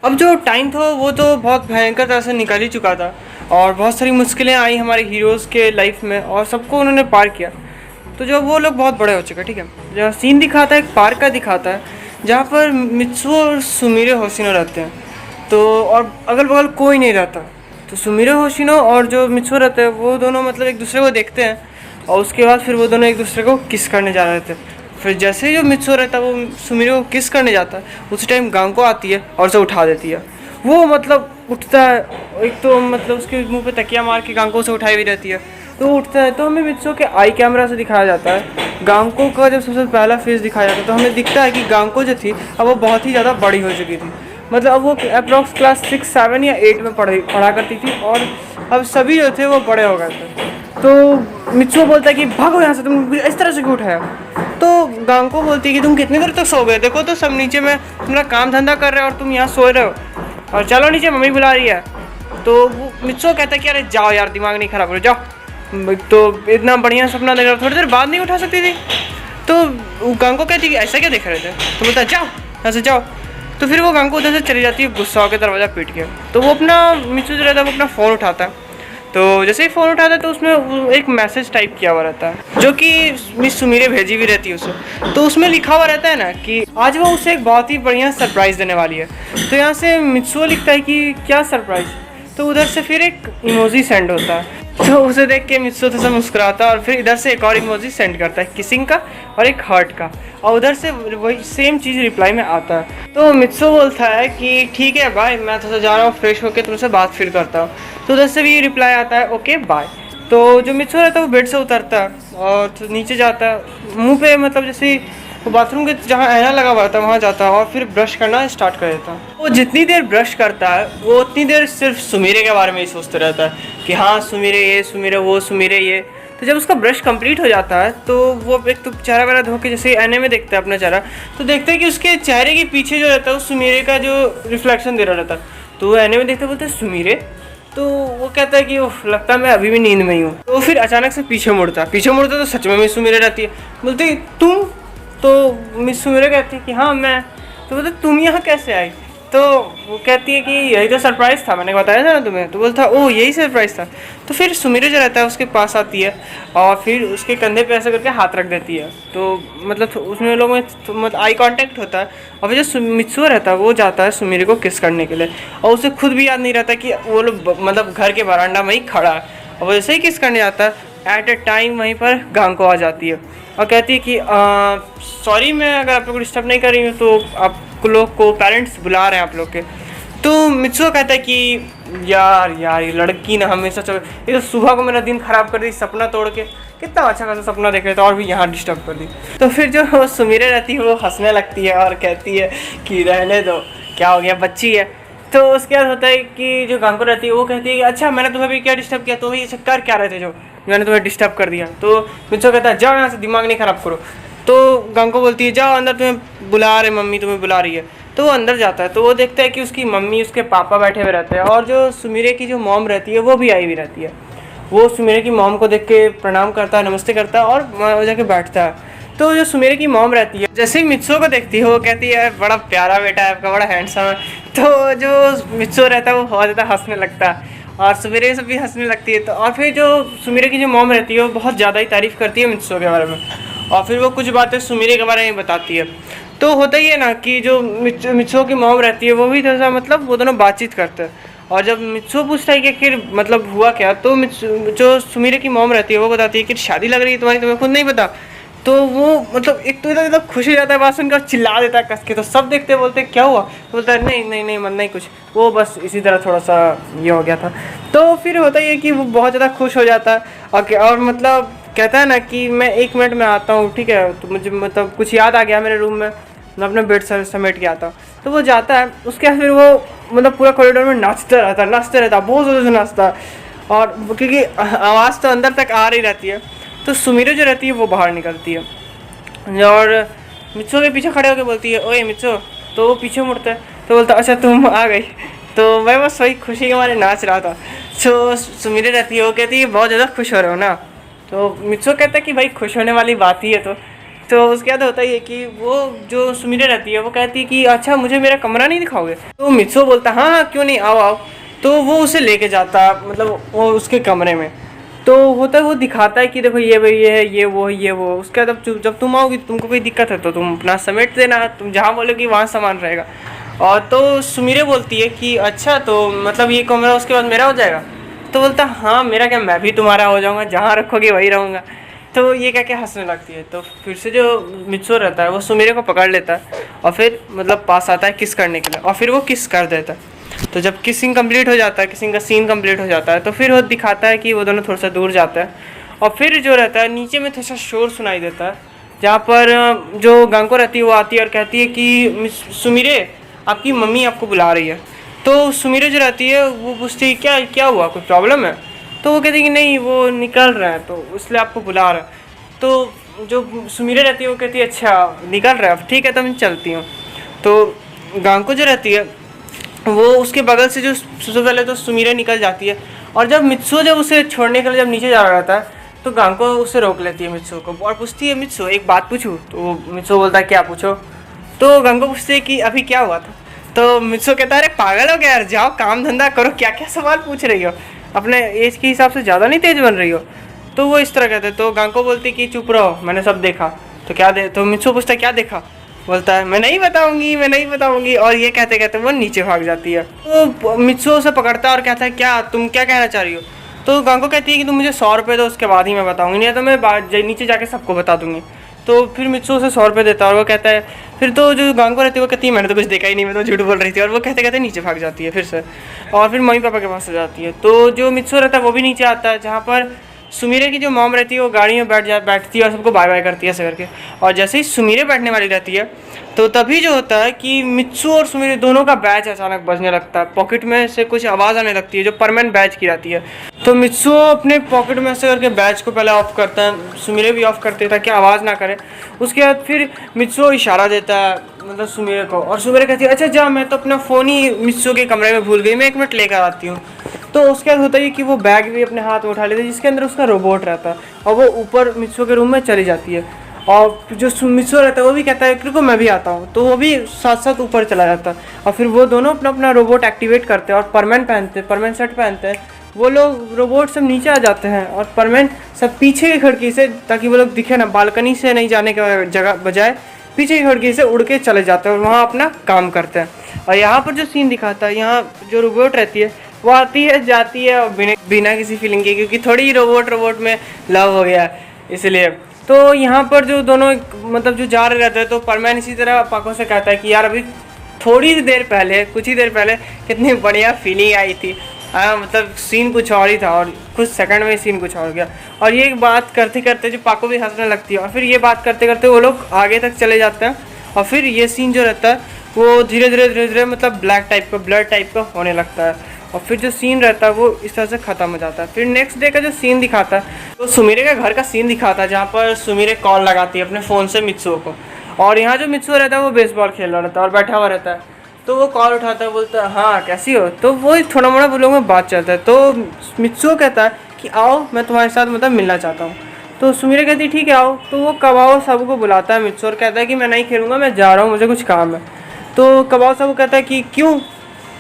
अब जो टाइम था वो तो बहुत भयंकर तरह से निकल ही चुका था और बहुत सारी मुश्किलें आई हमारे हीरोज़ के लाइफ में और सबको उन्होंने पार किया। तो जब वो लोग बहुत बड़े हो चुके, ठीक है, जहाँ सीन दिखाता है एक पार्क का दिखाता है जहाँ पर मित्सुओ और सुमिरे होशिनो रहते हैं। तो और अगल बगल कोई नहीं रहता, तो सुमिरे होशिनो और जो मित्सुओ रहते हैं वो दोनों मतलब एक दूसरे को देखते हैं और उसके बाद फिर वो दोनों एक दूसरे को किस करने जा रहे थे। फिर जैसे ही जो मित्सुओ रहता है वो सुमिरे को किस करने जाता है, उसी टाइम गांको आती है और उसे उठा देती है। वो मतलब उठता है, एक तो मतलब उसके मुंह पे तकिया मार के गांको से उठाई हुई रहती है, तो उठता है। तो हमें मित्सुओ के आई कैमरा से दिखाया जाता है गांको का जब सबसे पहला फेस दिखाया जाता है, तो हमें दिखता है कि गांको जो थी अब वो बहुत ही ज़्यादा बड़ी हो चुकी थी। मतलब अब वो अप्रॉक्स क्लास 6, 7 या 8 में पढ़ा करती थी और अब सभी जो थे वो बड़े हो गए थे। तो मित्सुओ बोलता है कि भागो यहाँ से, तुम इस तरह से क्यों उठाया। तो गांको बोलती है कि तुम कितनी देर तक सो गए, देखो तो सब नीचे में अपना काम धंधा कर रहे हो और तुम यहाँ सो रहे हो, और चलो नीचे मम्मी बुला रही है। तो वो मित्सुओ कहता है कि अरे जाओ यार, दिमाग नहीं खराब करो, जाओ। तो इतना बढ़िया सपना देख रहा, थोड़ी देर बाद नहीं उठा सकती थी। तो गांको कहती है कि ऐसा क्या देख रहे थे, तो बोलता है जाओ यहाँ से जाओ। तो फिर वो गांको उधर से चली जाती है गुस्सा होकर दरवाज़ा पीट के। तो वो अपना मित्सुओ जो रहता है वो अपना फ़ोन उठाता है। तो जैसे ही फ़ोन उठाता है तो उसमें एक मैसेज टाइप किया हुआ रहता है जो कि मिस सुमिरे भेजी हुई रहती है उसे। तो उसमें लिखा हुआ रहता है ना कि आज वो उसे एक बहुत ही बढ़िया सरप्राइज़ देने वाली है। तो यहाँ से मित्सुओ लिखता है कि क्या सरप्राइज़। तो उधर से फिर एक इमोजी सेंड होता है, तो उसे देख के मित्सुओ थोड़ा सा मुस्कुराता है और फिर इधर से एक और इमोजी सेंड करता है किसिंग का और एक हार्ट का, और उधर से वही सेम चीज़ रिप्लाई में आता है। तो मित्सुओ बोलता है कि ठीक है बाय, मैं थोड़ा सा जा रहा हूँ, फ्रेश होकर तुमसे बात फिर करता हूँ। तो उधर से भी रिप्लाई आता है ओके बाय। तो जो मित्सुओ रहता है वो बेड से उतरता है और तो नीचे जाता है, मुँह पे मतलब जैसे वो बाथरूम के जहाँ आईना लगा हुआ था वहाँ जाता है और फिर ब्रश करना स्टार्ट कर देता है। वो जितनी देर ब्रश करता है वो उतनी देर सिर्फ सुमिरे के बारे में ही सोचता रहता है कि हाँ सुमिरे ये, सुमिरे वो, सुमिरे ये। तो जब उसका ब्रश कंप्लीट हो जाता है तो वो एक तो चेहरा वगैरह धो के जैसे आईने में देखता है अपना चेहरा, तो देखता है कि उसके चेहरे के पीछे जो रहता है वो सुमिरे का जो रिफ्लेक्शन दे रहा रहता है। तो वो आईने में देखते बोलते सुमिरे। तो वो कहता है कि ओह लगता है मैं अभी भी नींद में ही हूँ। तो फिर अचानक से पीछे मुड़ता तो सच में मिस सुमिरे रहती है। बोलती तुम, तो मिस सुमिरे कहती है कि हाँ मैं। तो बोलते तुम यहाँ कैसे आई। तो वो कहती है कि यही तो सरप्राइज़ था, मैंने बताया था ना तुम्हें। तो बोलता ओह यही सरप्राइज़ था। तो फिर सुमिरे जो रहता है उसके पास आती है और फिर उसके कंधे पे ऐसा करके हाथ रख देती है। तो मतलब उसमें लोगों में मतलब आई कांटेक्ट होता है और फिर जो मित्सुओ रहता है वो जाता है सुमिरे को किस करने के लिए, और उसे खुद भी याद नहीं रहता कि वो लोग मतलब घर के बरामदा में ही खड़ा है। और वो जैसे ही किस करने जाता है एट ए टाइम वहीं पर गांको आ जाती है और कहती है कि सॉरी मैं अगर आप लोग को डिस्टर्ब नहीं कर रही हूँ, तो आप लोग को पेरेंट्स बुला रहे हैं आप लोग के। तो मित्सुओ कहता है कि यार यार ये लड़की ना हमेशा चल, ये तो सुबह को मेरा दिन ख़राब कर दी सपना तोड़ के, कितना अच्छा खासा सपना देख रहे थे और भी यहाँ डिस्टर्ब कर दी। तो फिर जो सुमिरे रहती है वो हंसने लगती है और कहती है कि रहने दो, क्या हो गया, बच्ची है। तो उसके बाद होता है कि जो गांको रहती है वो कहती है कि अच्छा मैंने तुम्हें भी क्या डिस्टर्ब किया, तो ये सब कर क्या रहे थे जो मैंने तुम्हें डिस्टर्ब कर दिया। तो मित्सुओ कहता है जाओ यहाँ से, दिमाग नहीं ख़राब करो। तो गांको बोलती है जाओ अंदर, तुम्हें बुला रहे, मम्मी तुम्हें बुला रही है। तो वो अंदर जाता है तो वो देखता है कि उसकी मम्मी उसके पापा बैठे हुए रहते हैं और जो सुमिरे की जो मॉम रहती है वो भी आई हुई रहती है। वो सुमिरे की मॉम को देख के प्रणाम करता है, नमस्ते करता है और वहाँ जाके बैठता है। तो जो सुमिरे की मॉम रहती है जैसे ही मित्सुओ को देखती है वो कहती है बड़ा प्यारा बेटा है आपका, बड़ा हैंडसम है। तो जो मित्सुओ रहता है वो बहुत ज़्यादा हंसने लगता है और सुमिरे से भी हंसने लगती है। तो और फिर जो सुमिरे की जो मॉम रहती है वो बहुत ज़्यादा ही तारीफ़ करती है मित्सुओ के बारे में और फिर वो कुछ बातें सुमिरे के बारे में बताती है। तो होता ही है ना कि जो मित्सुओ की मॉम रहती है वो भी थोड़ा सा मतलब वो दोनों बातचीत करते हैं। और जब मित्सुओ पूछता है कि फिर मतलब हुआ क्या, तो जो सुमिरे की मॉम रहती है वो बताती है कि शादी लग रही है तुम्हारी, तुम्हें खुद नहीं पता। तो वो मतलब एक तो इधर खुश हो जाता है बात सुनकर, चिल्ला देता है कस के। तो सब देखते बोलते क्या हुआ, तो बोलता है नहीं नहीं नहीं मन नहीं कुछ, वो बस इसी तरह थोड़ा सा ये हो गया था। तो फिर होता ही है कि वो बहुत ज़्यादा खुश हो जाता है और मतलब कहता है ना कि मैं 1 मिनट में आता हूँ, ठीक है। तो मुझे मतलब कुछ याद आ गया मेरे रूम में, मैं अपने बेड से समेट के आता हूँ। तो वो जाता है, उसके बाद फिर वो मतलब पूरा कॉरिडोर में नाचता रहता बहुत ज़ोर से नाचता है और क्योंकि आवाज़ तो अंदर तक आ रही रहती है। तो सुमिरे जो रहती है वो बाहर निकलती है और मित्सुओ के पीछे खड़े होकर बोलती है ओए मित्सुओ। तो वो पीछे मुड़ता है तो बोलता अच्छा तुम आ गई। तो मैं बस वही खुशी के मारे नाच रहा था। तो सुमिरे रहती है वो कहती है बहुत ज़्यादा खुश हो रहे हो ना। तो मित्सुओ कहता है कि भाई खुश होने वाली बात ही है। तो उसके बाद होता ही है कि वो जो सुमिरे रहती है वो कहती है कि अच्छा मुझे मेरा कमरा नहीं दिखाओगे। तो मित्सो बोलता हाँ हाँ क्यों नहीं, आओ आओ। तो वो उसे लेके जाता मतलब वो उसके कमरे में। तो होता है वो दिखाता है कि देखो ये भाई ये है, ये वो है, ये वो। उसके बाद जब तुम आओगी तुमको कोई दिक्कत है तो तुम अपना समेट देना, तुम जहाँ बोलोगी वहाँ सामान रहेगा। और तो सुमिरे बोलती है कि अच्छा तो मतलब ये कमरा उसके बाद मेरा हो जाएगा। तो बोलता हाँ मेरा क्या, मैं भी तुम्हारा हो जाऊँगा, जहाँ रखोगे वहीं रहूँगा। तो ये क्या क्या हंसने लगती है। तो फिर से जो मित्सो रहता है वो सुमिरे को पकड़ लेता है और फिर मतलब पास आता है किस करने के लिए, और फिर वो किस कर देता है। तो जब किसिंग कंप्लीट हो जाता है, किसिंग का सीन कंप्लीट हो जाता है, तो फिर वो दिखाता है कि वो दोनों थोड़ा सा दूर जाता है। और फिर जो रहता है नीचे में थोड़ा सा शोर सुनाई देता है, जहाँ पर जो गांको रहती है वो आती है और कहती है कि सुमिरे आपकी मम्मी आपको बुला रही है। तो सुमिरे जो रहती है वो पूछती है क्या क्या हुआ, कोई प्रॉब्लम है। तो वो कहती है कि नहीं वो निकल रहा है तो इसलिए आपको बुला रहा है। तो जो सुमिरे रहती है वो कहती है अच्छा निकल रहा है, ठीक है तो मैं चलती हूँ। तो गांको जो रहती है वो उसके बगल से जो सबसे पहले तो सुमिरे निकल जाती है, और जब मित्सो जब उसे छोड़ने के लिए जब नीचे जा रहा रहता है तो गांको उसे रोक लेती है मित्सो को और पूछती है मित्सो एक बात पूछूं। तो मित्सो बोलता है क्या पूछो। तो गांको पूछती है कि अभी क्या हुआ था। तो मित्सो कहता है अरे पागल हो क्या यार, जाओ काम धंधा करो, क्या क्या सवाल पूछ रही हो, अपने एज के हिसाब से ज़्यादा नहीं तेज बन रही हो। तो वो इस तरह कहते। तो गांको बोलती कि चुप रहो मैंने सब देखा। तो क्या तो मित्सो पूछता है क्या देखा। बोलता है मैं नहीं बताऊंगी मैं नहीं बताऊंगी, और ये कहते कहते वो नीचे भाग जाती है। तो मित्सो उसे पकड़ता है और कहता है क्या तुम क्या कहना चाह रही हो। तो गांको कहती है कि तुम मुझे 100 रुपये दो उसके बाद ही मैं बताऊंगी, नहीं तो मैं नीचे जाके सबको बता दूंगी। तो फिर मित्सो उसे 100 रुपये देता है और वो कहता है फिर तो जो गांको रहती है वो कहती है मैंने तो कुछ देखा ही नहीं, मैं तो झूठ बोल रही थी। और वो कहते कहते नीचे भाग जाती है फिर से, और फिर मम्मी पापा के पास आ जाती है। तो जो मित्सो रहता है वो भी नीचे आता है, जहाँ पर सुमिरे की जो मॉम रहती है वो गाड़ी में बैठती है और सबको बाय बाय करती है ऐसे करके। और जैसे ही सुमिरे बैठने वाली रहती है तो तभी जो होता है कि मित्सु और सुमिरे दोनों का बैच अचानक बजने लगता है, पॉकेट में से कुछ आवाज़ आने लगती है जो परमानेंट बैच की रहती है। तो मित्सु अपने पॉकेट में ऐसे करके बैच को पहले ऑफ करता है, सुमिरे भी ऑफ करते हैं ताकि आवाज़ ना करे। उसके बाद फिर मित्सु इशारा देता है मतलब सुमिरे को, और सुमिरे कहती है अच्छा जा मैं तो अपना फ़ोन ही मित्सु के कमरे में भूल गई, मैं 1 मिनट लेकर आती हूँ। तो उसके बाद होता है कि वो बैग भी अपने हाथ में उठा लेती है जिसके अंदर उसका रोबोट रहता है, और वो ऊपर मित्सु के रूम में चली जाती है। और जो मित्सु रहता है वो भी कहता है रुको मैं भी आता हूँ, तो वो भी साथ साथ ऊपर चला जाता है। और फिर वो दोनों अपना अपना रोबोट एक्टिवेट करते हैं और परमानेंट सेट पहनते हैं। वो लोग रोबोट सब नीचे आ जाते हैं और परमानेंट सब पीछे की खिड़की से, ताकि वो लोग दिखे ना, बालकनी से नहीं जाने के जगह बजाय पीछे की खिड़की से उड़ के चले जाते हैं और वहाँ अपना काम करते हैं। और यहाँ पर जो सीन दिखाता है, यहाँ जो रोबोट रहती है वो आती है जाती है और बिना किसी फीलिंग के, क्योंकि थोड़ी रोबोट में लव हो गया इसलिए। तो यहाँ पर जो दोनों मतलब जो जा रहे रहते हैं तो परमैन इसी तरह पाको से कहता है कि यार अभी थोड़ी देर पहले कुछ ही देर पहले कितनी बढ़िया फीलिंग आई थी। मतलब सीन कुछ और ही था और कुछ सेकंड में सीन कुछ और गया। और ये बात करते करते जो पाको भी हंसने लगती है, और फिर ये बात करते करते वो लोग आगे तक चले जाते हैं। और फिर ये सीन जो रहता है वो धीरे धीरे मतलब ब्लड टाइप का होने लगता है। और फिर जो सीन रहता है वो इस तरह से ख़त्म हो जाता है। फिर नेक्स्ट डे का जो सीन दिखाता है तो सुमिरे का घर का सीन दिखाता है, जहाँ पर सुमिरे कॉल लगाती है अपने फ़ोन से मित्सुओ को। और यहाँ जो मित्सुओ रहता है वो बेसबॉल खेल रहा रहता है और बैठा हुआ रहता है। तो वो कॉल उठाता है, बोलता है हाँ कैसी हो। तो वो थोड़ा मोड़ा वो लोगों में बात चलता है। तो मित्सुओ कहता है कि आओ मैं तुम्हारे साथ मतलब मिलना चाहता हूँ। तो सुमिरे कहती है ठीक है आओ। तो वो कबाओ साबू को बुलाता है मित्सुओ और कहता है कि मैं नहीं खेलूँगा, मैं जा रहा हूँ, मुझे कुछ काम है। तो कबाओ साबू कहता है कि क्यों,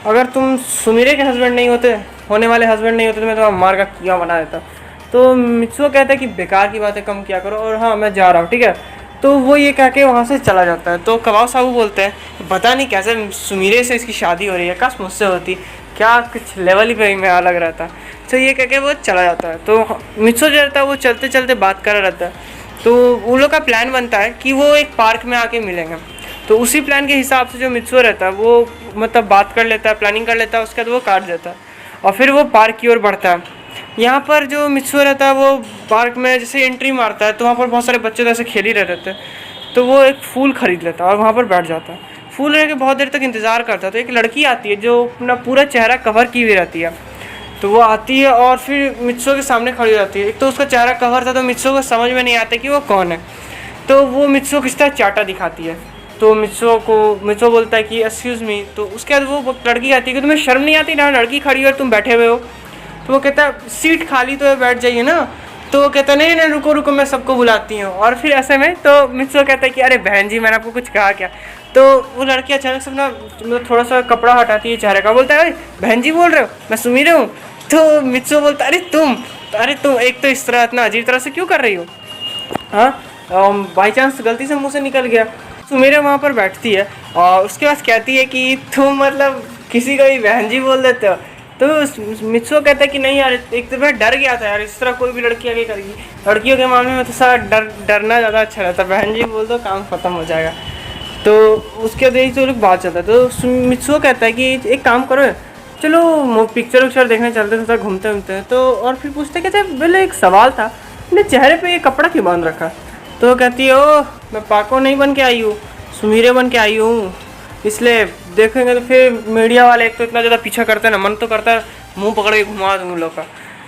अगर तुम सुमिरे के हस्बैंड नहीं होते, होने वाले हस्बैंड नहीं होते तो मैं तुम्हारा मार का कीड़ा बना देता। तो मित्सुओ कहता है कि बेकार की बातें कम किया करो और हाँ मैं जा रहा हूँ ठीक है। तो वो ये कह के वहाँ से चला जाता है। तो कबाओ साहू बोलते हैं पता नहीं कैसे सुमिरे से इसकी शादी हो रही है, काश मुझसे होती, क्या कुछ लेवल ही पे मैं अलग रहता। तो ये कह के वो चला जाता है। तो मित्सुओ जो रहता है वो चलते चलते बात कर रहा रहता है। तो उन लोग का प्लान बनता है कि वो एक पार्क में आके मिलेंगे। तो उसी प्लान के हिसाब से जो मित्सुओ रहता है वो मतलब बात कर लेता है, प्लानिंग कर लेता है, उसके बाद वो काट देता है और फिर वो पार्क की ओर बढ़ता है। यहाँ पर जो मित्सुओ रहता है वो पार्क में जैसे एंट्री मारता है तो वहाँ पर बहुत सारे बच्चे तो ऐसे खेल ही रहे रहते हैं। तो वो एक फूल खरीद लेता है और वहाँ पर बैठ जाता है। फूल लेके बहुत देर तक इंतज़ार करता है। तो एक लड़की आती है जो अपना पूरा चेहरा कवर की हुई रहती है। तो वो आती है और फिर मित्सुओ के सामने खड़ी हो जाती है। एक तो उसका चेहरा कवर था तो मित्सुओ को समझ में नहीं आता कि वो कौन है। तो वो मित्सुओ किस तरह चाटा दिखाती है। तो मित्सुओ बोलता है कि एक्सक्यूज़ मी। तो उसके बाद वो लड़की कहती है कि तुम्हें शर्म नहीं आती ना, लड़की खड़ी है और तुम बैठे हुए हो। तो वो कहता है सीट खाली तो है, बैठ जाइए ना। तो वो कहता नहीं नहीं रुको रुको मैं सबको बुलाती हूँ। और फिर ऐसे में तो मित्सुओ कहता है कि अरे बहन जी मैंने आपको कुछ कहा क्या। तो वो लड़की अचानक से अपना मतलब थोड़ा सा कपड़ा हटाती है चेहरे का, बोलता है अरे बहन जी बोल रहे हो, मैं सुमीरे हूँ। तो मित्सुओ बोलता है अरे तुम एक तो इस तरह इतना अजीब तरह से क्यों कर रही हो, हाँ बाई चांस गलती से मुँह से निकल गया। सुमीरे वहाँ पर बैठती है और उसके बाद कहती है कि तुम मतलब किसी को भी बहन जी बोल देते हो। तो मित्सुओ कहता है कि नहीं यार एक तो मैं डर गया था यार, इस तरह कोई भी लड़की आगे करेगी, लड़कियों के मामले में तो सारा डरना ज़्यादा अच्छा रहता है, बहन जी बोल दो काम ख़त्म हो जाएगा। तो उसके बाद यही तो लोग बात चलता है। तो मित्सुओ कहता है कि एक काम करो चलो पिक्चर उक्चर देखने चलते थोड़ा घूमते घूमते हैं। तो और फिर पूछते कहते बोले एक सवाल था, अपने चेहरे पे ये कपड़ा क्यों बांध रखा। तो कहती है ओ मैं पाको नहीं बन के आई हूँ, सुमीरे बन के आई हूँ, इसलिए देखेंगे तो फिर मीडिया वाले एक तो इतना ज़्यादा पीछा करते हैं ना, मन तो करता है मुंह पकड़ के घुमा दूँ उन लोग का।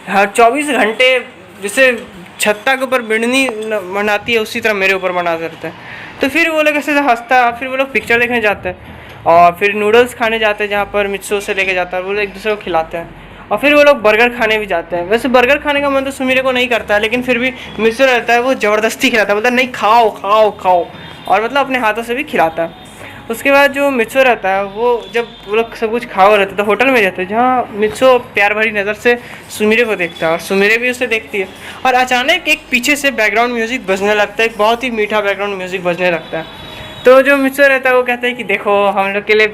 हर 24 घंटे जैसे छत्ता के ऊपर बिड़नी मनाती है उसी तरह मेरे ऊपर मना करते हैं। तो फिर वो लोग ऐसे हंसता है, फिर वो लोग पिक्चर देखने जाते हैं और फिर नूडल्स खाने जाते हैं जहाँ पर मित्सुओ से लेके जाता है, वो लोग एक दूसरे को खिलाते हैं। और फिर वो लोग बर्गर खाने भी जाते हैं। वैसे बर्गर खाने का मन तो सुमीरे को नहीं करता है, लेकिन फिर भी मित्सुओ रहता है वो ज़बरदस्ती खिलाता है, बोलता है नहीं खाओ खाओ खाओ, और मतलब अपने हाथों से भी खिलाता है। उसके बाद जो मित्सुओ रहता है वो जब वो लोग सब कुछ खा रहते तो होटल में जाते हैं जहाँ मित्सुओ प्यार भरी नज़र से सुमीरे को देखता है और सुमीरे भी उसे देखती है। और अचानक एक पीछे से बैकग्राउंड म्यूज़िक बजने लगता है, एक बहुत ही मीठा बैकग्राउंड म्यूज़िक बजने लगता है। तो जो मित्सुओ रहता है वो कहता है कि देखो हम लोग के लिए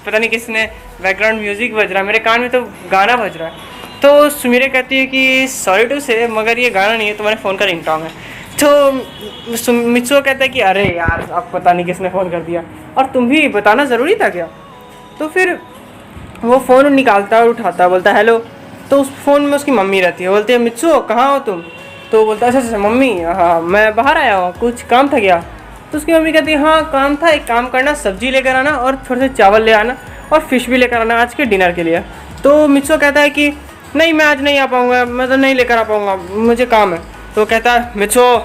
पता नहीं किसने बैकग्राउंड म्यूज़िक बज रहा है, मेरे कान में तो गाना बज रहा है। तो सुमीरे कहती है कि सॉरी टू से मगर ये गाना नहीं है, तुम्हारे फ़ोन का रिंगटोन है। तो मित्सुओ कहता है कि अरे यार अब पता नहीं किसने फ़ोन कर दिया, और तुम भी बताना ज़रूरी था क्या। तो फिर वो फ़ोन निकालता है और उठाता है, बोलता है हेलो। तो उस फ़ोन में उसकी मम्मी रहती है, बोलती है मित्सुओ कहाँ हो तुम। तो बोलता है अच्छा मम्मी हाँ मैं बाहर आया हूँ, कुछ काम था क्या। तो उसकी मम्मी कहती है हाँ काम था, एक काम करना सब्जी लेकर आना और थोड़े से चावल ले आना और फिश भी लेकर आना आज के डिनर के लिए। तो मित्सुओ कहता है कि नहीं मैं आज नहीं आ पाऊँगा, मैं तो नहीं लेकर आ पाऊँगा, मुझे काम है। तो कहता है मित्सुओ,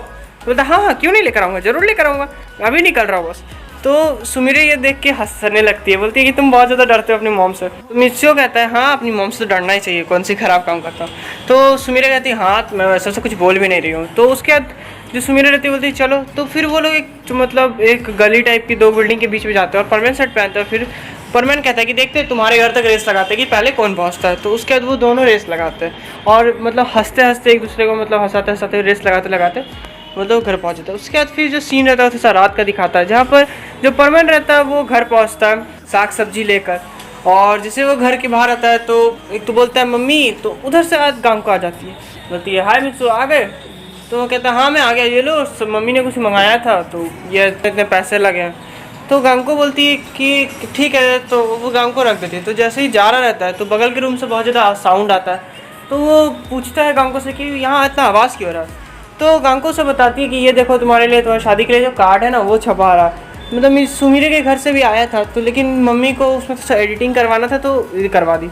बोलता हाँ क्यों नहीं लेकर आऊँगा, ज़रूर लेकर आऊँगा, अभी निकल रहा हूँ बस। तो सुमीरे ये देख के हंसने लगती है, बोलती है कि तुम बहुत ज़्यादा डरते हो अपनी मॉम से। तो मित्सुओ कहता है हाँ अपनी मॉम से तो डरना ही चाहिए, कौन सी ख़राब काम करता हूँ। तो सुमीरे कहती है हाँ मैं वैसे से कुछ बोल भी नहीं रही हूँ। तो उसके बाद जो सुमीरे रहती है बोलती है चलो। तो फिर वो लोग एक मतलब एक गली टाइप की 2 बिल्डिंग के बीच में जाते हैं और परमैन शर्ट पहनते हैं। फिर परमैन कहता है कि देखते हैं तुम्हारे घर तक रेस लगाते हैं कि पहले कौन पहुँचता है। तो उसके बाद वो दोनों रेस लगाते हैं और मतलब हंसते हंसते एक दूसरे को मतलब हंसाते हंसाते रेस लगाते लगाते मतलब घर पहुँच जाता है। उसके बाद फिर जो सीन रहता है थोड़ा सा रात का दिखाता है, जहाँ पर जो परमैन रहता है वो घर पहुँचता है साग सब्जी लेकर, और जैसे वो घर के बाहर आता है तो एक तो बोलता है मम्मी, तो उधर से आज गांव को आ जाती है, बोलती है हाय मित्सुओ आ गए। तो वो कहता है हाँ मैं आ गया, ये लो सब मम्मी ने कुछ मंगाया था तो ये इतने पैसे लगे हैं। तो गांव को बोलती है कि ठीक है, तो वो गांव को रख देती है। तो जैसे ही जा रहा रहता है तो बगल के रूम से बहुत ज़्यादा साउंड आता है। तो वो पूछता है गांव से कि यहाँ इतना आवाज़ क्यों हो रहा है। तो गांको से बताती है कि ये देखो तुम्हारे लिए तुम्हारी शादी के लिए जो कार्ड है ना वो छपा रहा है, मतलब मेरी सुमीरे के घर से भी आया था तो, लेकिन मम्मी को उसमें तो एडिटिंग करवाना था तो करवा दी।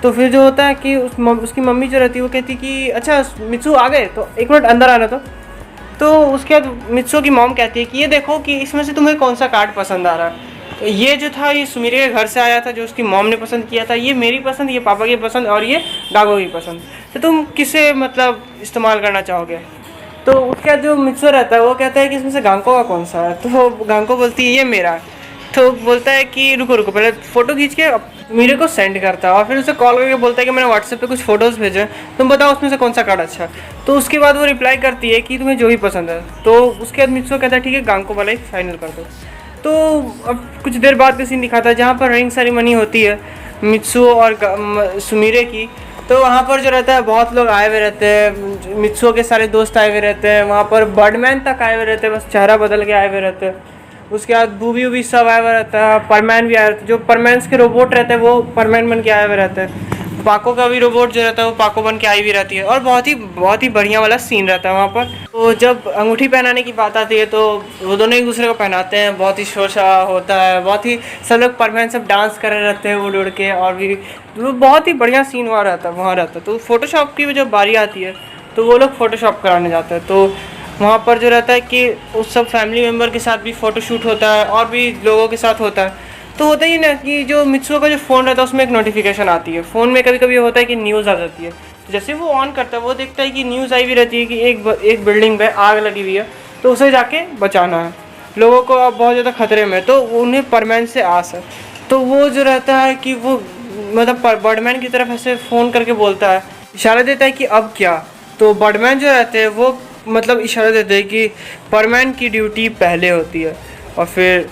तो फिर जो होता है कि उसकी मम्मी जो रहती है वो कहती कि अच्छा मित्सु आ गए तो 1 मिनट अंदर आना। तो उसके बाद मित्सु की मॉम कहती है कि ये देखो कि इसमें से तुम्हें कौन सा कार्ड पसंद आ रहा है। तो ये जो था ये सुमीरे के घर से आया था जो उसकी मॉम ने पसंद किया था, ये मेरी पसंद, ये पापा की पसंद और ये गागो की पसंद, तो तुम किसे मतलब इस्तेमाल करना चाहोगे। तो उसका जो मित्सु रहता है वो कहता है कि इसमें से गांको का कौन सा है। तो गांको बोलती है ये मेरा। तो बोलता है कि रुको रुको पहले फ़ोटो खींच के मेरे को सेंड करता है और फिर उसे कॉल करके बोलता है कि मैंने व्हाट्सएप पे कुछ फ़ोटोज़ भेजे, तुम बताओ उसमें से कौन सा कार्ड अच्छा है। तो उसके बाद वो रिप्लाई करती है कि तुम्हें जो भी पसंद है। तो उसके बाद मित्सु कहता है ठीक है गांको वाला ही फाइनल कर दो। तो अब कुछ देर बाद का सीन दिखाता है जहाँ पर रिंग सेरेमनी होती है मित्सु और सुमीरे की। तो वहाँ पर जो रहता है बहुत लोग आए हुए रहते हैं, मित्सुओ के सारे दोस्त आए हुए रहते हैं, वहाँ पर बर्डमैन तक आए हुए रहते हैं, बस चेहरा बदल के आए हुए रहते हैं। उसके बाद बूबी उबी सब आया हुआ रहता है, परमैन भी आया रहता है, जो परमैन्स के रोबोट रहते हैं वो परमैन बन के आए हुए रहते हैं, पाको का भी रोबोट जो रहता है वो पाको बन के आई भी रहती है। और बहुत ही बढ़िया वाला सीन रहता है वहाँ पर। तो जब अंगूठी पहनाने की बात आती है तो वो दोनों एक दूसरे को पहनाते हैं, बहुत ही शोर शराबा होता है, बहुत ही सब लोग परमैन सब डांस कर रहे रहते हैं उड़ उड़ के, और भी बहुत ही बढ़िया सीन वहाँ रहता है। तो फ़ोटोशॉप की जब बारी आती है तो वो लोग फ़ोटोशॉप कराने जाते हैं। तो वहाँ पर जो रहता है कि उस सब फैमिली मेम्बर के साथ भी फ़ोटोशूट होता है और भी लोगों के साथ होता है। तो होता ही ना कि जो मित्सुओ का जो फ़ोन रहता है उसमें एक नोटिफिकेशन आती है, फ़ोन में कभी कभी होता है कि न्यूज़ आ जाती है, जैसे वो ऑन करता है वो देखता है कि न्यूज़ आई भी रहती है कि एक बिल्डिंग में आग लगी हुई है, तो उसे जाके बचाना है, लोगों को अब बहुत ज़्यादा खतरे में, तो उन्हें परमैन से आस है। तो वो जो रहता है कि वो मतलब बर्डमैन की तरफ ऐसे फ़ोन करके बोलता है, इशारा देता है कि अब क्या। तो बर्डमैन जो रहते हैं वो मतलब इशारा देते हैं कि परमैन की ड्यूटी पहले होती है। और फिर